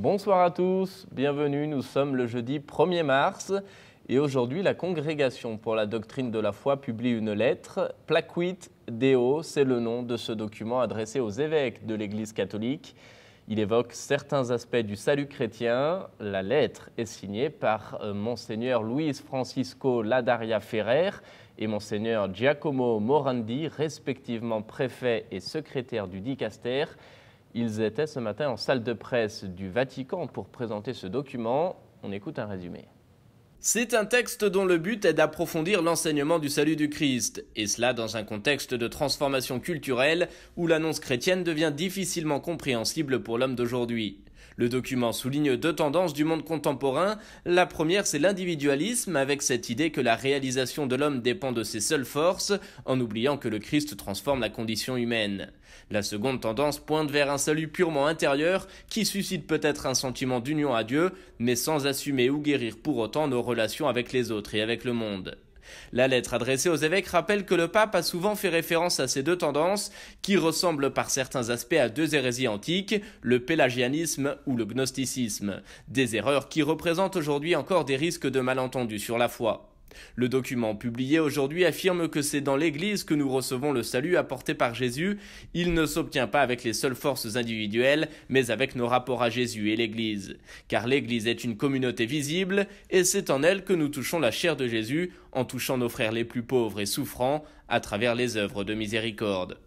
Bonsoir à tous, bienvenue, nous sommes le jeudi 1er mars et aujourd'hui la Congrégation pour la doctrine de la foi publie une lettre. Placuit Deo, c'est le nom de ce document adressé aux évêques de l'Église catholique. Il évoque certains aspects du salut chrétien. La lettre est signée par Monseigneur Luis Francisco Ladaria Ferrer et Monseigneur Giacomo Morandi, respectivement préfet et secrétaire du dicaster. Ils étaient ce matin en salle de presse du Vatican pour présenter ce document. On écoute un résumé. C'est un texte dont le but est d'approfondir l'enseignement du salut du Christ, et cela dans un contexte de transformation culturelle où l'annonce chrétienne devient difficilement compréhensible pour l'homme d'aujourd'hui. Le document souligne deux tendances du monde contemporain. La première, c'est l'individualisme, avec cette idée que la réalisation de l'homme dépend de ses seules forces, en oubliant que le Christ transforme la condition humaine. La seconde tendance pointe vers un salut purement intérieur, qui suscite peut-être un sentiment d'union à Dieu, mais sans assumer ou guérir pour autant nos relations avec les autres et avec le monde. La lettre adressée aux évêques rappelle que le pape a souvent fait référence à ces deux tendances qui ressemblent par certains aspects à deux hérésies antiques, le pélagianisme ou le gnosticisme, des erreurs qui représentent aujourd'hui encore des risques de malentendus sur la foi. Le document publié aujourd'hui affirme que c'est dans l'Église que nous recevons le salut apporté par Jésus. Il ne s'obtient pas avec les seules forces individuelles, mais avec nos rapports à Jésus et l'Église. Car l'Église est une communauté visible, et c'est en elle que nous touchons la chair de Jésus, en touchant nos frères les plus pauvres et souffrants, à travers les œuvres de miséricorde.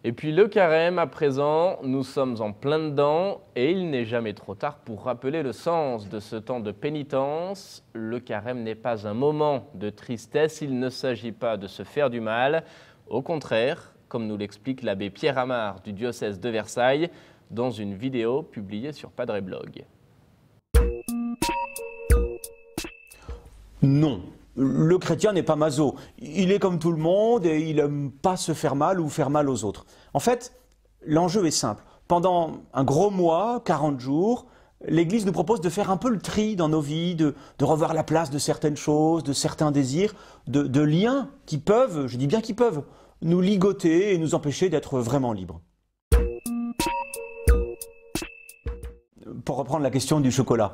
Et puis le carême, à présent, nous sommes en plein dedans et il n'est jamais trop tard pour rappeler le sens de ce temps de pénitence. Le carême n'est pas un moment de tristesse, il ne s'agit pas de se faire du mal. Au contraire, comme nous l'explique l'abbé Pierre Amar du diocèse de Versailles dans une vidéo publiée sur Padre Blog. Non. Le chrétien n'est pas maso. Il est comme tout le monde et il n'aime pas se faire mal ou faire mal aux autres. En fait, l'enjeu est simple. Pendant un gros mois, 40 jours, l'Église nous propose de faire un peu le tri dans nos vies, de revoir la place de certaines choses, de certains désirs, de liens qui peuvent, je dis bien qui peuvent, nous ligoter et nous empêcher d'être vraiment libres. Pour reprendre la question du chocolat.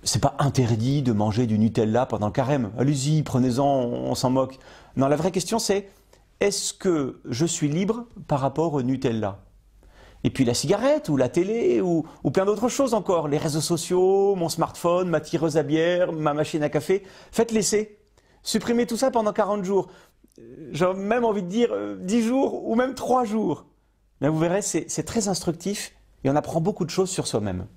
C'est pas interdit de manger du Nutella pendant le carême. Allez-y, prenez-en, on s'en moque. Non, la vraie question c'est, est-ce que je suis libre par rapport au Nutella? Et puis la cigarette, ou la télé, ou plein d'autres choses encore. Les réseaux sociaux, mon smartphone, ma tireuse à bière, ma machine à café. Faites l'essai. Supprimez tout ça pendant 40 jours. J'ai même envie de dire 10 jours, ou même 3 jours. Mais vous verrez, c'est très instructif, et on apprend beaucoup de choses sur soi-même.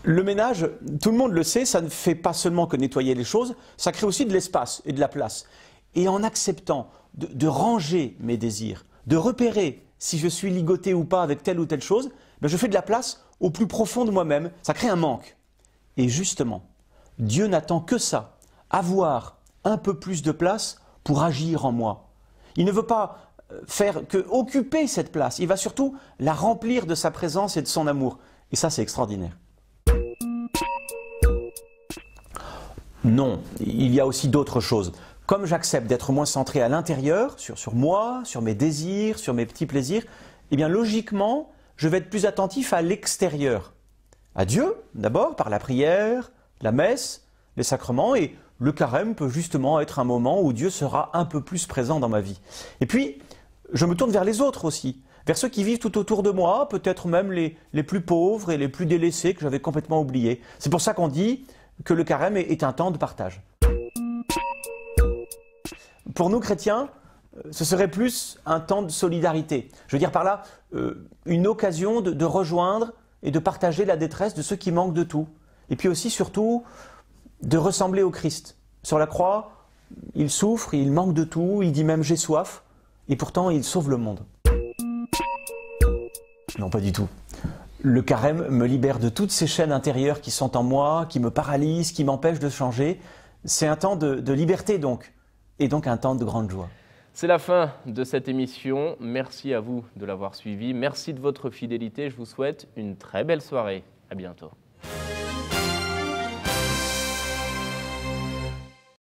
Le ménage, tout le monde le sait, ça ne fait pas seulement que nettoyer les choses, ça crée aussi de l'espace et de la place. Et en acceptant de ranger mes désirs, de repérer si je suis ligoté ou pas avec telle ou telle chose, ben je fais de la place au plus profond de moi-même, ça crée un manque. Et justement, Dieu n'attend que ça, avoir un peu plus de place pour agir en moi. Il ne veut pas faire que occuper cette place, il va surtout la remplir de sa présence et de son amour. Et ça, c'est extraordinaire. Non, il y a aussi d'autres choses. Comme j'accepte d'être moins centré à l'intérieur, sur moi, sur mes désirs, sur mes petits plaisirs, eh bien logiquement, je vais être plus attentif à l'extérieur. À Dieu, d'abord, par la prière, la messe, les sacrements, et le carême peut justement être un moment où Dieu sera un peu plus présent dans ma vie. Et puis, je me tourne vers les autres aussi, vers ceux qui vivent tout autour de moi, peut-être même les plus pauvres et les plus délaissés que j'avais complètement oubliés. C'est pour ça qu'on dit que le carême est un temps de partage. Pour nous chrétiens, ce serait plus un temps de solidarité. Je veux dire par là, une occasion de rejoindre et de partager la détresse de ceux qui manquent de tout. Et puis aussi, surtout, de ressembler au Christ. Sur la croix, il souffre, il manque de tout, il dit même « j'ai soif », et pourtant il sauve le monde. Non, pas du tout. Le carême me libère de toutes ces chaînes intérieures qui sont en moi, qui me paralysent, qui m'empêchent de changer. C'est un temps de liberté donc, et donc un temps de grande joie. C'est la fin de cette émission. Merci à vous de l'avoir suivi. Merci de votre fidélité. Je vous souhaite une très belle soirée. À bientôt.